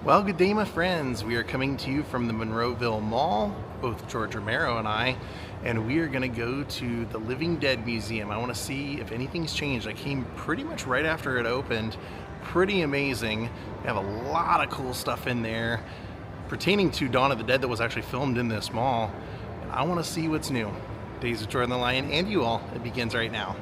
Well, good day, my friends. We are coming to you from the Monroeville Mall, both George Romero and I, and we are going to go to the Living Dead Museum. I want to see if anything's changed. I came pretty much right after it opened. Pretty amazing. They have a lot of cool stuff in there pertaining to Dawn of the Dead that was actually filmed in this mall. And I want to see what's new. Daze with Jordan the Lion and you all. It begins right now.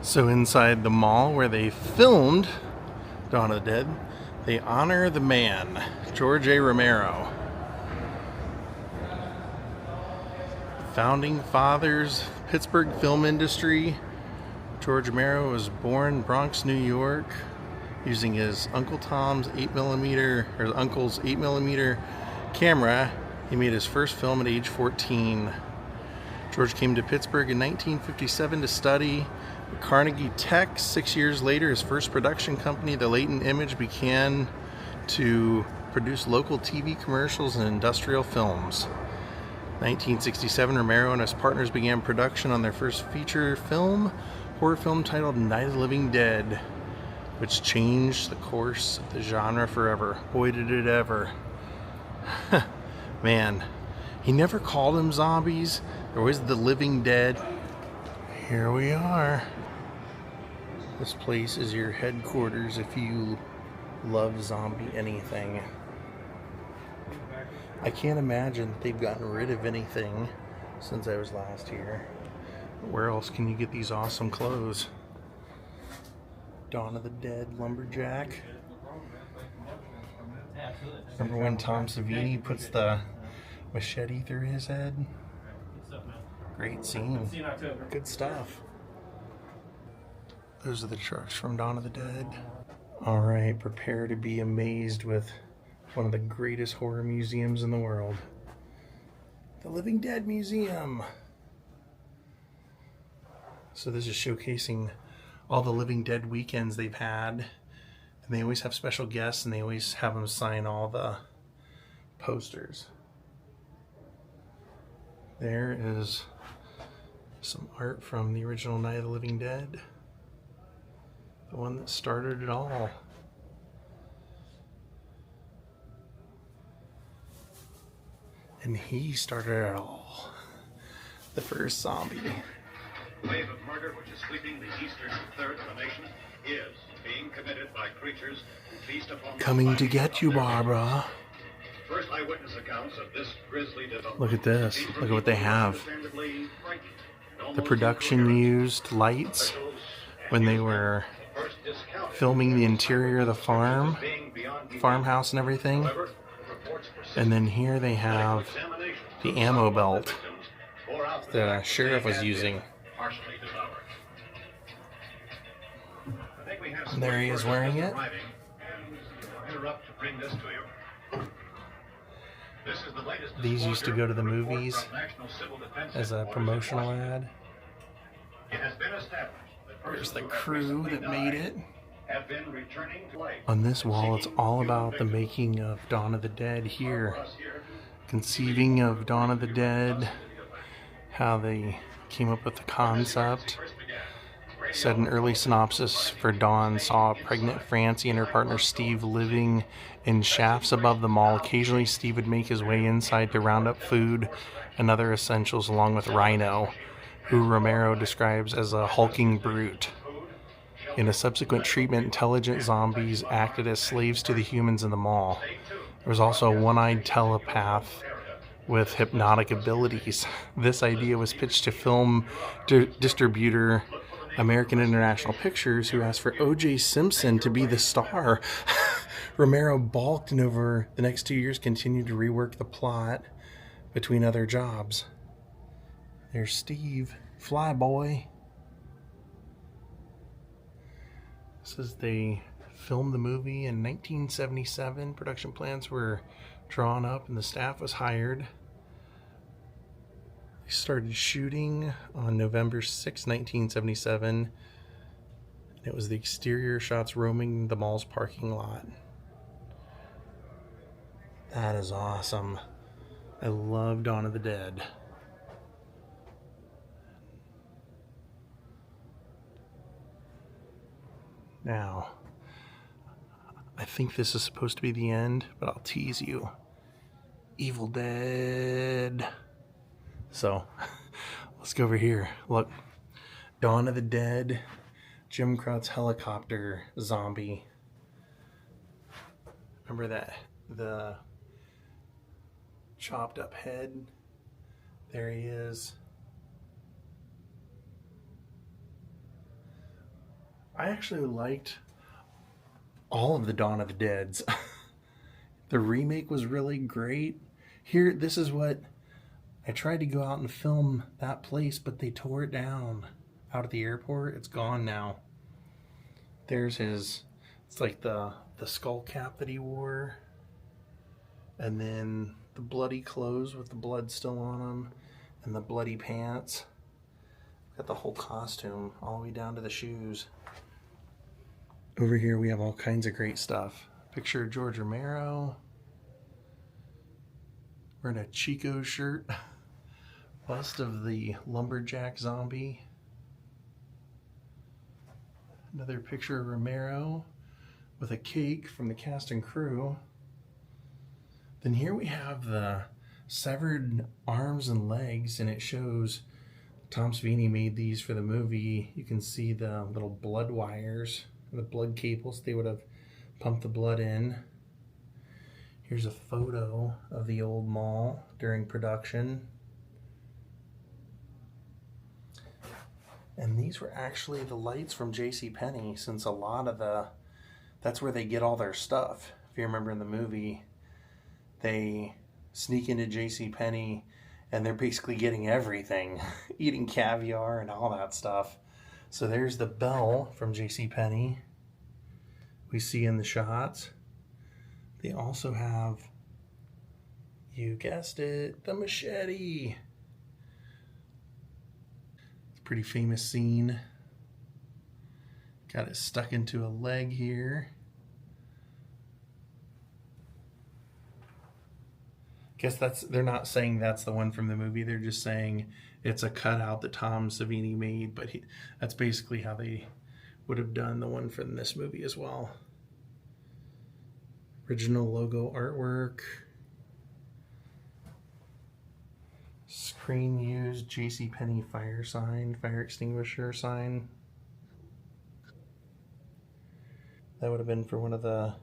So inside the mall where they filmed Dawn of the Dead, they honor the man, George A. Romero. Founding fathers, Pittsburgh film industry. George Romero was born in Bronx, New York, using his Uncle Tom's 8mm, or his uncle's 8mm camera. He made his first film at age 14. George came to Pittsburgh in 1957 to study at Carnegie Tech. 6 years later, his first production company, The Latent Image, began to produce local TV commercials and industrial films. 1967, Romero and his partners began production on their first feature film, horror film titled Night of the Living Dead, which changed the course of the genre forever. Boy, did it ever. Man, he never called them zombies. There was the Living Dead. Here we are. This place is your headquarters if you love zombie anything. I can't imagine that they've gotten rid of anything since I was last here. Where else can you get these awesome clothes? Dawn of the Dead lumberjack. Remember when Tom Savini puts the machete through his head? Great scene. Good stuff. Those are the trucks from Dawn of the Dead. Alright, prepare to be amazed with one of the greatest horror museums in the world. The Living Dead Museum. So this is showcasing all the Living Dead weekends they've had. And they always have special guests and they always have them sign all the posters. There is some art from the original Night of the Living Dead. The one that started it all. And he started it all. The first zombie. The wave of murder which is sweeping the eastern third of the nation is being committed by creatures who feast upon coming to get you, Barbara. First eyewitness accounts of this grisly development. Look at this. Look at what they have. The production used lights when they were filming the interior of the farmhouse and everything. And then here they have the ammo belt the sheriff was using. And there he is wearing it. These used to go to the movies as a promotional ad. There's the crew that made it. On this wall, it's all about the making of Dawn of the Dead here. Conceiving of Dawn of the Dead, how they came up with the concept. Said an early synopsis for Dawn saw pregnant Francie and her partner Steve living in shafts above the mall. Occasionally, Steve would make his way inside to round up food and other essentials along with Rhino, who Romero describes as a hulking brute. In a subsequent treatment, intelligent zombies acted as slaves to the humans in the mall. There was also a one-eyed telepath with hypnotic abilities. This idea was pitched to film distributor American International Pictures, who asked for O.J. Simpson to be the star. Romero balked and over the next 2 years continued to rework the plot between other jobs. There's Steve, Flyboy. Says they filmed the movie in 1977. Production plans were drawn up and the staff was hired. They started shooting on November 6, 1977. It was the exterior shots roaming the mall's parking lot. That is awesome. I love Dawn of the Dead. Now, I think this is supposed to be the end, but I'll tease you. Evil Dead. So, let's go over here. Look, Dawn of the Dead, Jim Crout's helicopter zombie. Remember that? The chopped up head. There he is. I actually liked all of the Dawn of the Deads. The remake was really great. Here, this is what I tried to go out and film that place, but they tore it down out at the airport. It's gone now. There's his, it's like the skull cap that he wore, and then the bloody clothes with the blood still on them, and the bloody pants. Got the whole costume all the way down to the shoes. Over here we have all kinds of great stuff. Picture of George Romero wearing a Chico shirt. Bust of the lumberjack zombie. Another picture of Romero with a cake from the cast and crew. Then here we have the severed arms and legs, and it shows Tom Savini made these for the movie. You can see the little blood wires, the blood cables they would have pumped the blood in. Here's a photo of the old mall during production. And these were actually the lights from JCPenney, since a lot of that's where they get all their stuff. If you remember in the movie, they sneak into JCPenney and they're basically getting everything, eating caviar and all that stuff. So there's the bell from JCPenney we see in the shots. They also have, you guessed it, the machete. It's a pretty famous scene. Got it stuck into a leg here. Guess they're not saying that's the one from the movie. They're just saying it's a cutout that Tom Savini made, but that's basically how they would have done the one from this movie as well. Original logo artwork. Screen used JCPenney fire sign, fire extinguisher sign. That would have been for one of the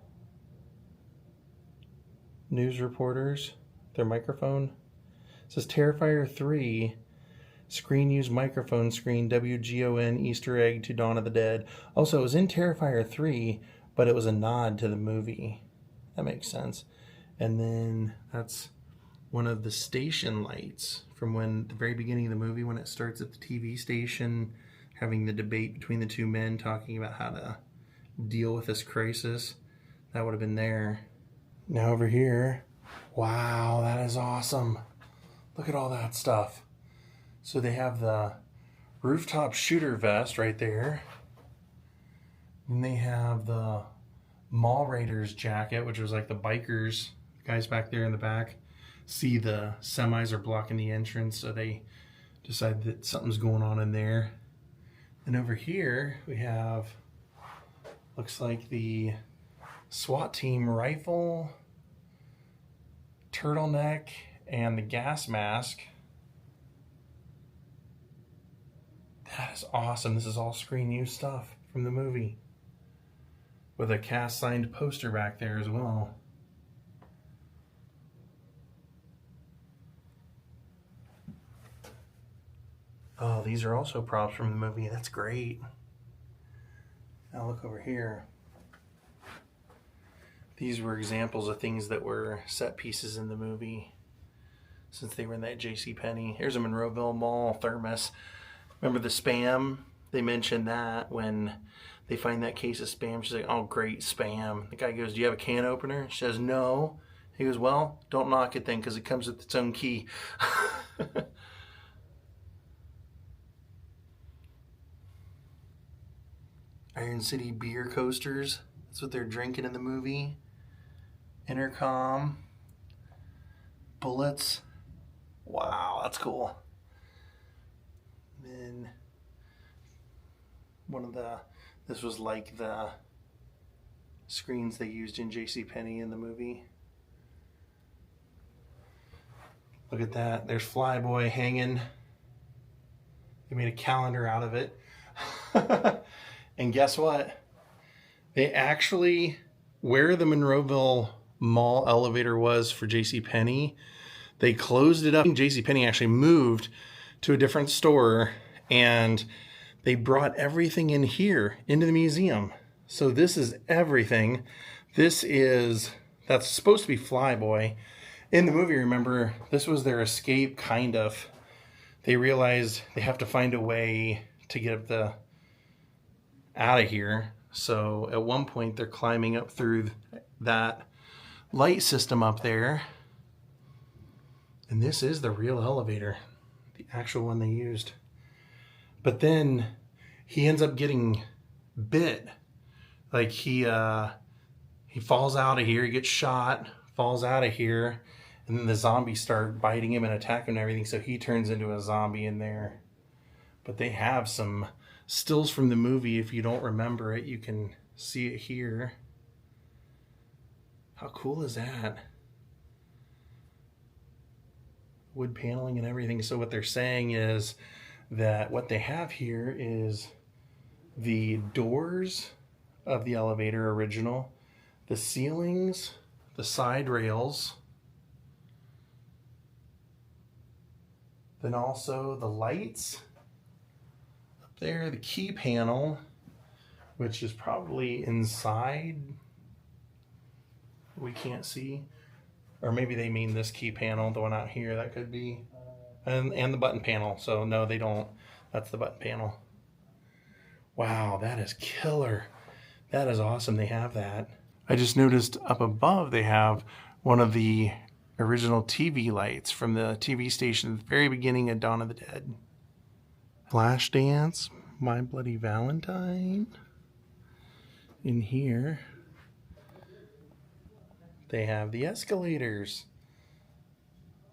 news reporters, their microphone. It says Terrifier 3, screen used microphone screen, WGON Easter egg to Dawn of the Dead. Also, it was in Terrifier 3, but it was a nod to the movie. That makes sense. And then that's one of the station lights from when the very beginning of the movie, when it starts at the TV station, having the debate between the two men talking about how to deal with this crisis. That would have been there. Now over here, wow, that is awesome. Look at all that stuff. So they have the rooftop shooter vest right there. And they have the Mall Raiders jacket, which was like the bikers, guys back there in the back. See the semis are blocking the entrance, so they decide that something's going on in there. And over here we have, looks like the SWAT team rifle, turtleneck, and the gas mask. That is awesome. This is all screen use stuff from the movie, with a cast signed poster back there as well. Oh, these are also props from the movie. That's great. Now look over here. These were examples of things that were set pieces in the movie, since they were in that JCPenney. Here's a Monroeville Mall thermos. Remember the Spam? They mentioned that when they find that case of Spam. She's like, oh, great, Spam. The guy goes, do you have a can opener? She says, no. He goes, well, don't knock it then, because it comes with its own key. Iron City beer coasters. That's what they're drinking in the movie. Intercom. Bullets. Wow, that's cool. And then this was like the screens they used in JCPenney in the movie. Look at that. There's Flyboy hanging. They made a calendar out of it. And guess what? They actually, where the Monroeville Mall elevator was for JCPenney, they closed it up. JCPenney actually moved to a different store, and they brought everything in here into the museum. So this is everything. That's supposed to be Flyboy. In the movie, remember, this was their escape, kind of. They realized they have to find a way to get out of here. So at one point, they're climbing up through that light system up there. And this is the real elevator, the actual one they used. But then he ends up getting bit. Like he falls out of here, he gets shot, falls out of here, and then the zombies start biting him and attacking him and everything, so he turns into a zombie in there. But they have some stills from the movie. If you don't remember it, you can see it here. How cool is that? Wood paneling and everything. So what they're saying is that what they have here is the doors of the elevator original, the ceilings, the side rails, then also the lights up there, the key panel, which is probably inside, we can't see. Or maybe they mean this key panel, the one out here, that could be. And the button panel. So no, they don't. That's the button panel. Wow, that is killer. That is awesome they have that. I just noticed up above they have one of the original TV lights from the TV station at the very beginning of Dawn of the Dead. Flashdance, My Bloody Valentine. In here, they have the escalators.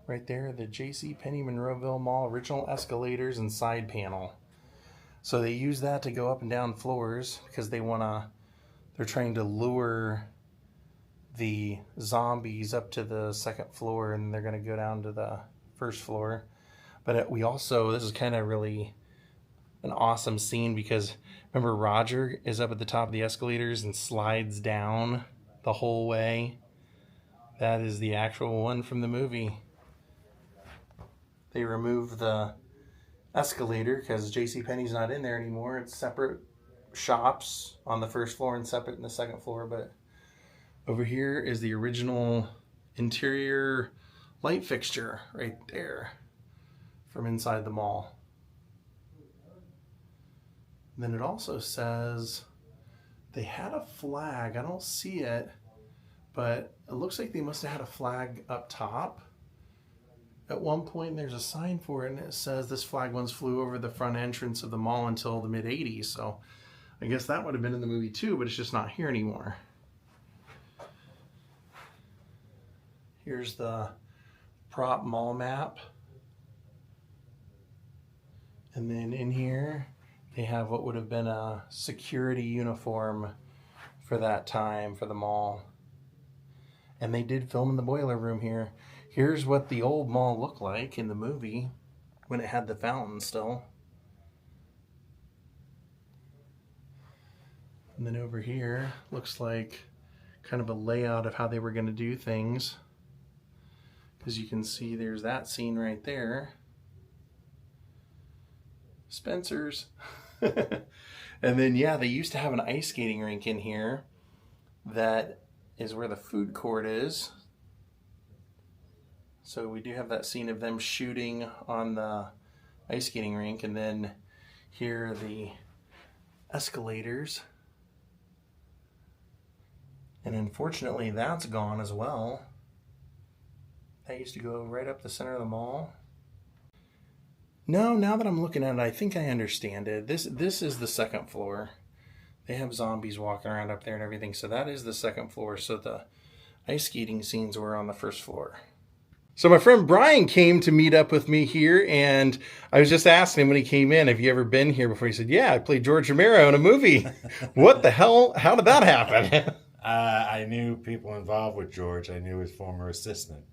Right there, the JCPenney Monroeville Mall original escalators and side panel. So they use that to go up and down floors because they're trying to lure the zombies up to the second floor, and they're going to go down to the first floor. But this is kind of really an awesome scene because remember Roger is up at the top of the escalators and slides down the whole way. That is the actual one from the movie. They removed the escalator because JCPenney's not in there anymore. It's separate shops on the first floor and separate in the second floor. But over here is the original interior light fixture right there from inside the mall. And then it also says they had a flag. I don't see it, but it looks like they must have had a flag up top. At one point, there's a sign for it, and it says this flag once flew over the front entrance of the mall until the mid-'80s. So I guess that would have been in the movie too, but it's just not here anymore. Here's the prop mall map. And then in here, they have what would have been a security uniform for that time for the mall. And they did film in the boiler room here. Here's what the old mall looked like in the movie when it had the fountain still. And then over here looks like kind of a layout of how they were going to do things. Because you can see there's that scene right there. Spencer's. And then, yeah, they used to have an ice skating rink in here. That is where the food court is. So we do have that scene of them shooting on the ice skating rink. And then here are the escalators. And unfortunately, that's gone as well. That used to go right up the center of the mall. No, now that I'm looking at it, I think I understand it. This is the second floor. They have zombies walking around up there and everything. So that is the second floor. So the ice skating scenes were on the first floor. So my friend Brian came to meet up with me here, and I was just asking him when he came in, have you ever been here before? He said, yeah, I played George Romero in a movie. What the hell? How did that happen? I knew people involved with George. I knew his former assistant.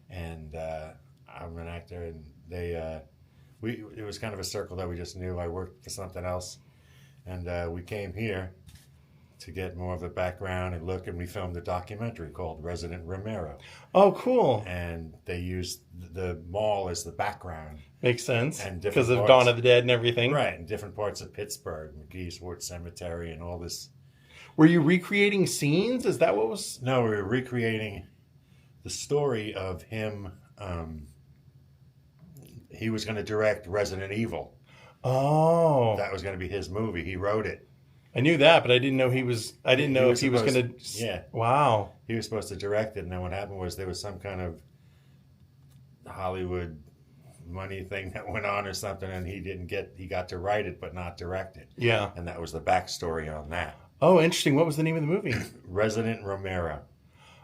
And I'm an actor, and it was kind of a circle that we just knew. I worked for something else, and we came here to get more of a background and look, and we filmed a documentary called Resident Romero. Oh, cool. And they used the mall as the background. Makes sense. And because of Dawn of the Dead and everything. Right, in different parts of Pittsburgh, McGee's Ward Cemetery and all this. Were you recreating scenes? Is that what was... No, we were recreating the story of him. He was going to direct Resident Evil. Oh. That was going to be his movie. He wrote it. I knew that, but I didn't know he was... I didn't know if he was going to... Yeah. Wow. He was supposed to direct it, and then what happened was there was some kind of Hollywood money thing that went on or something, and he got to write it, but not direct it. Yeah. And that was the backstory on that. Oh, interesting. What was the name of the movie? Resident Romero.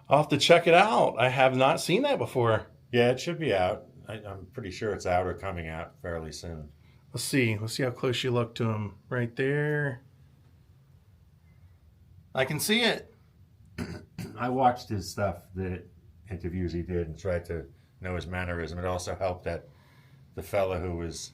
I'll have to check it out. I have not seen that before. Yeah, it should be out. I'm pretty sure it's out or coming out fairly soon. Let's see. Let's see how close you look to him. Right there. I can see it. I watched his stuff, the interviews he did, and tried to know his mannerism. It also helped that the fella who was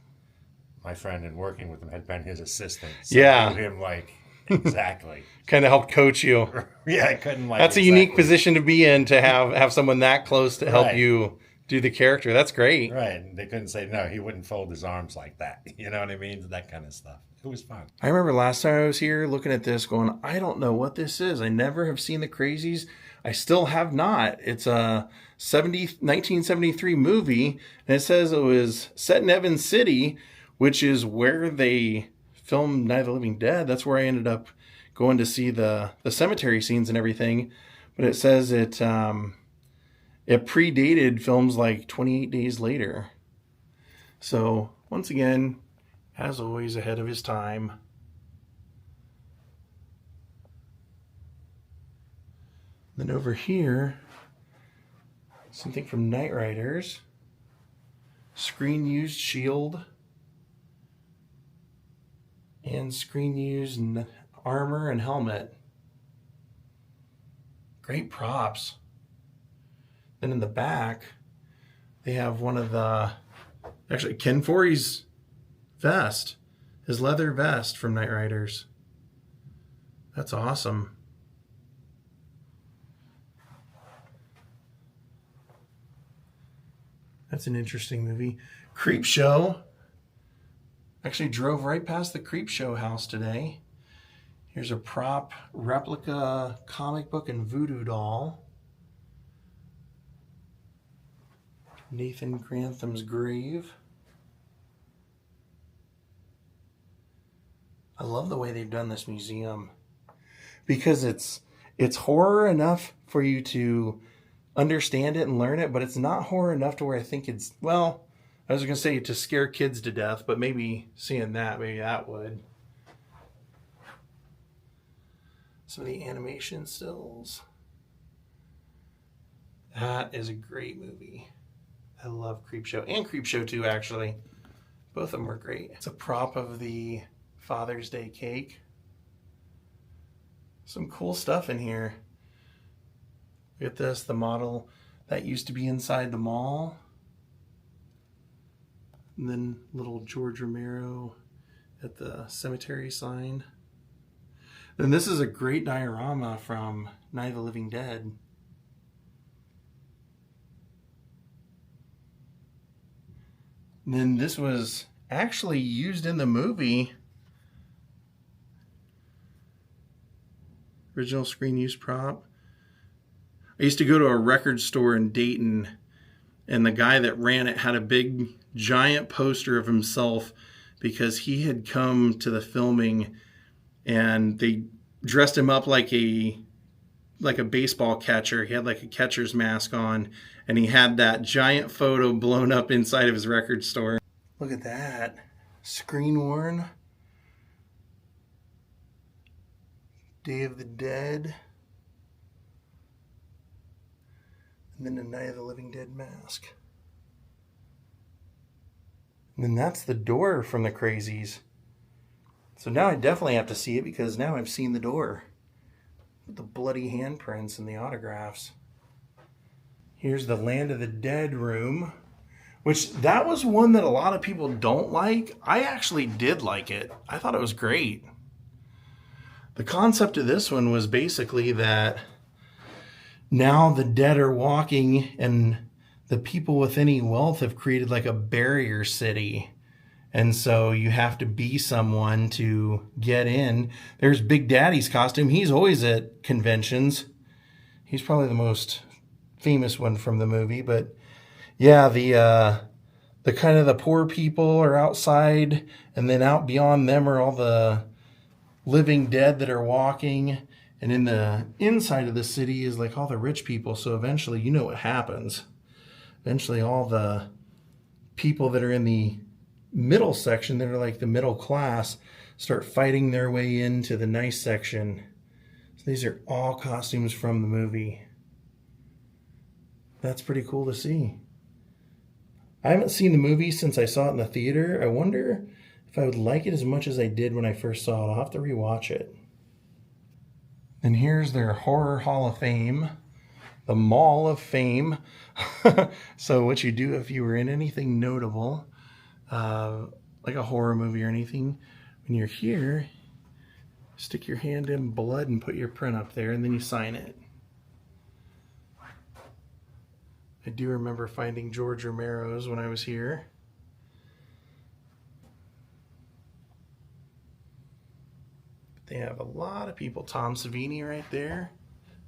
my friend and working with him had been his assistant. So yeah. I knew him like exactly. Kind of helped coach you. Yeah, I couldn't like. That's a unique position to be in, to have someone that close to help you do the character. That's great. Right. And they couldn't say no. He wouldn't fold his arms like that. You know what I mean? That kind of stuff. It was fun. I remember last time I was here looking at this going, I don't know what this is. I never have seen The Crazies. I still have not. It's a 1973 movie, and it says it was set in Evans City, which is where they filmed Night of the Living Dead. That's where I ended up going to see the cemetery scenes and everything. But it says it predated films like 28 Days Later. So once again, as always, ahead of his time. Then over here, something from Knight Riders. Screen used shield. And screen used armor and helmet. Great props. Then in the back, they have one of the... Actually, Ken Foree's vest. His leather vest from Knight Riders. That's awesome. That's an interesting movie. Creep Show. Actually drove right past the Creep Show house today. Here's a prop replica comic book and voodoo doll. Nathan Grantham's grave. I love the way they've done this museum, because it's horror enough for you to understand it and learn it, but it's not horror enough to where I think it's, well, I was going to say to scare kids to death, but maybe seeing that, maybe that would. Some of the animation stills. That is a great movie. I love Creepshow, and Creepshow 2, actually. Both of them were great. It's a prop of the Father's Day cake. Some cool stuff in here. Look at this, the model that used to be inside the mall. And then little George Romero at the cemetery sign. Then this is a great diorama from Night of the Living Dead. And then this was actually used in the movie. Original screen use prop. I used to go to a record store in Dayton, and the guy that ran it had a big giant poster of himself because he had come to the filming and they dressed him up like a baseball catcher. He had like a catcher's mask on, and he had that giant photo blown up inside of his record store. Look at that. Screen worn. Day of the Dead. And then a Night of the Living Dead mask. And then that's the door from the Crazies. So now I definitely have to see it because now I've seen the door. With the bloody handprints and the autographs. Here's the Land of the Dead room. Which, that was one that a lot of people don't like. I actually did like it. I thought it was great. The concept of this one was basically that now the dead are walking and the people with any wealth have created like a barrier city. And so you have to be someone to get in. There's Big Daddy's costume. He's always at conventions. He's probably the most famous one from the movie, but yeah, the kind of the poor people are outside, and then out beyond them are all the living dead that are walking, and in the inside of the city is like all the rich people. So eventually, you know what happens. Eventually, all the people that are in the middle section, that are like the middle class, start fighting their way into the nice section. So these are all costumes from the movie. That's pretty cool to see. I haven't seen the movie since I saw it in the theater. I wonder if I would like it as much as I did when I first saw it. I'll have to rewatch it. And here's their Horror Hall of Fame, the Mall of Fame. So what you do if you were in anything notable, like a horror movie or anything, when you're here, stick your hand in blood and put your print up there, and then you sign it. I do remember finding George Romero's when I was here. They have a lot of people. Tom Savini right there.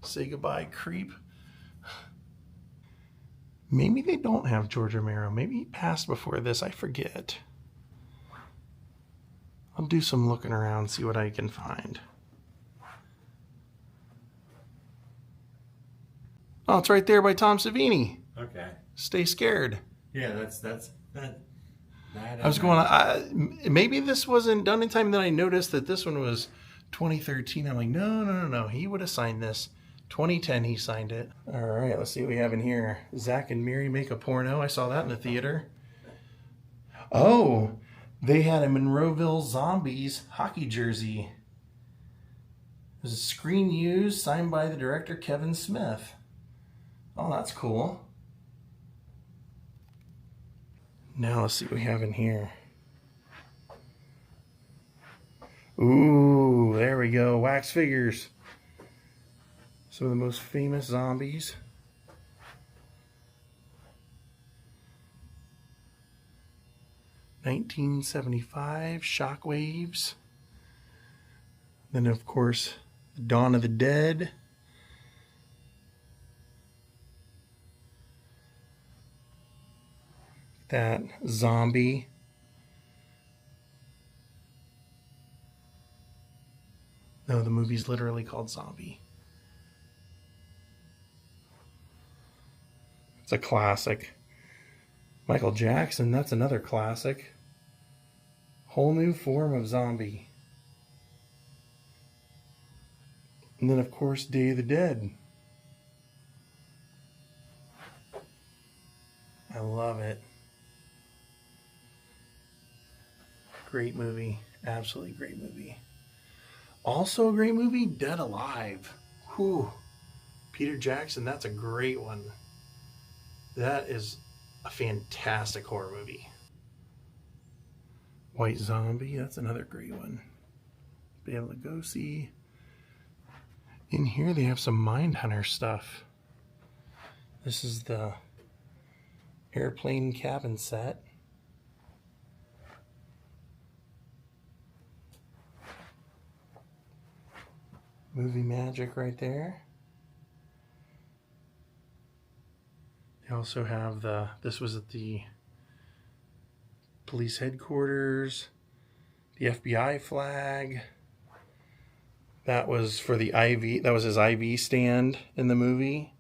Say goodbye, creep. Maybe they don't have George Romero. Maybe he passed before this. I forget. I'll do some looking around, see what I can find. Oh, it's right there by Tom Savini. Okay. Stay Scared. Yeah, that. I was going, maybe this wasn't done in time. Then I noticed that this one was 2013. I'm like, no. He would have signed this. 2010, he signed it. All right, let's see what we have in here. Zach and Miri Make a Porno. I saw that in the theater. Oh, they had a Monroeville Zombies hockey jersey. It was a screen used, signed by the director Kevin Smith. Oh, that's cool. Now let's see what we have in here. Ooh, there we go. Wax figures. Some of the most famous zombies. (1975) Shockwaves. Then, of course, Dawn of the Dead. That zombie. No, the movie's literally called Zombie. It's a classic. Michael Jackson, that's another classic. Whole New Form of Zombie. And then, of course, Day of the Dead. I love it. Great movie. Absolutely great movie. Also a great movie, Dead Alive. Whew. Peter Jackson, that's a great one. That is a fantastic horror movie. White Zombie, that's another great one. Be able to go see. In here they have some Mindhunter stuff. This is the airplane cabin set. Movie magic right there. They also have this was at the police headquarters, the FBI flag. That was for the IV, that was his IV stand in the movie.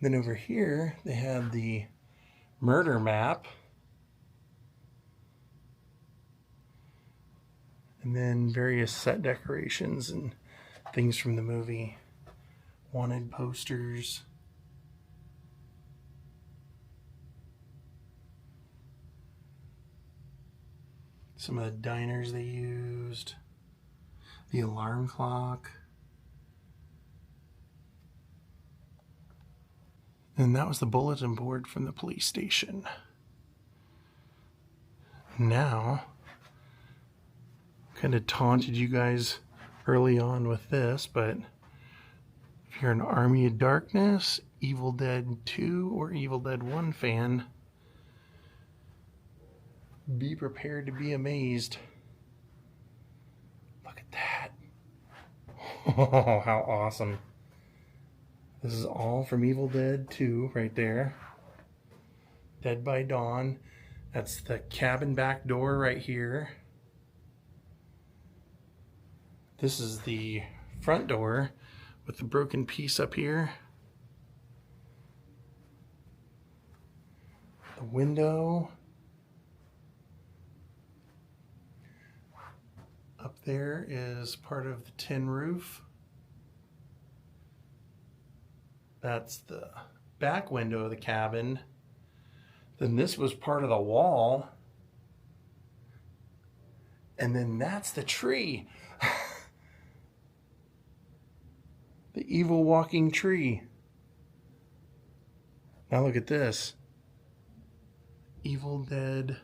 Then over here, they had the murder map. And then various set decorations and things from the movie. Wanted posters. Some of the diners they used. The alarm clock. And that was the bulletin board from the police station. Now, kind of taunted you guys early on with this, but if you're an Army of Darkness, Evil Dead 2, or Evil Dead 1 fan, be prepared to be amazed. Look at that. Oh, how awesome. This is all from Evil Dead 2 right there. Dead by Dawn. That's the cabin back door right here. This is the front door with the broken piece up here. The window. Up there is part of the tin roof. That's the back window of the cabin. Then this was part of the wall. And then that's the tree. The evil walking tree. Now look at this. Evil Dead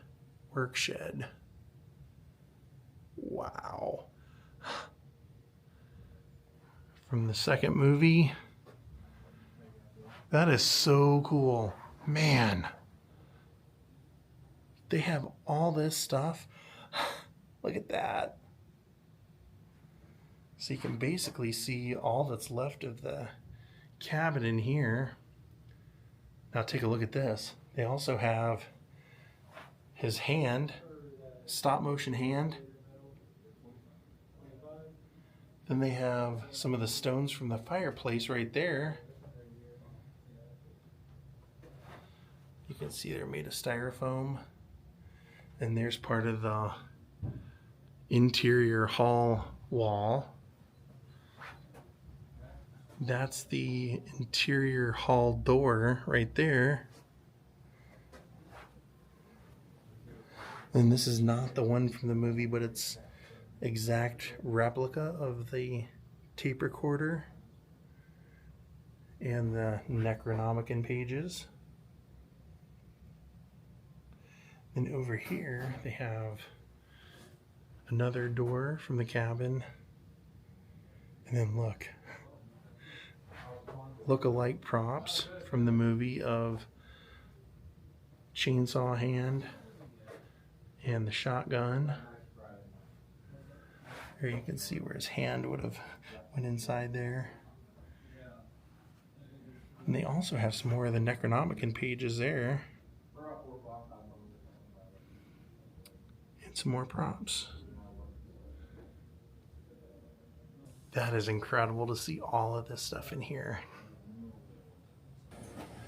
work shed. Wow. From the second movie. That is so cool. Man. They have all this stuff. Look at that. So you can basically see all that's left of the cabin in here. Now take a look at this. They also have his hand, stop motion hand. Then they have some of the stones from the fireplace right there. You can see they're made of styrofoam. And there's part of the interior hall wall. That's the interior hall door right there. And this is not the one from the movie, but it's exact replica of the tape recorder and the Necronomicon pages. And over here they have another door from the cabin. And then look-alike props from the movie of chainsaw hand and the shotgun. Here you can see where his hand would have went inside there. And they also have some more of the Necronomicon pages there. And some more props. That is incredible to see all of this stuff in here.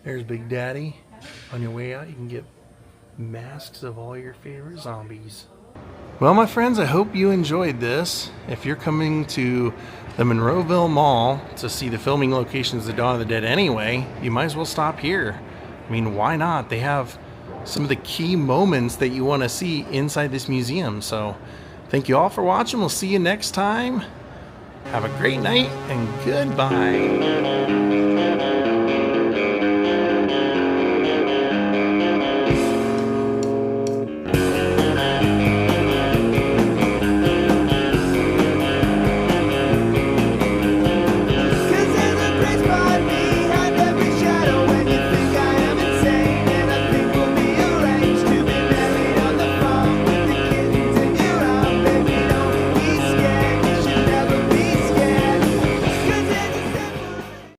There's Big Daddy. On your way out, you can get masks of all your favorite zombies. Well, my friends, I hope you enjoyed this. If you're coming to the Monroeville Mall to see the filming locations of Dawn of the Dead anyway, you might as well stop here. I mean, why not? They have some of the key moments that you want to see inside this museum. So thank you all for watching. We'll see you next time. Have a great night and goodbye.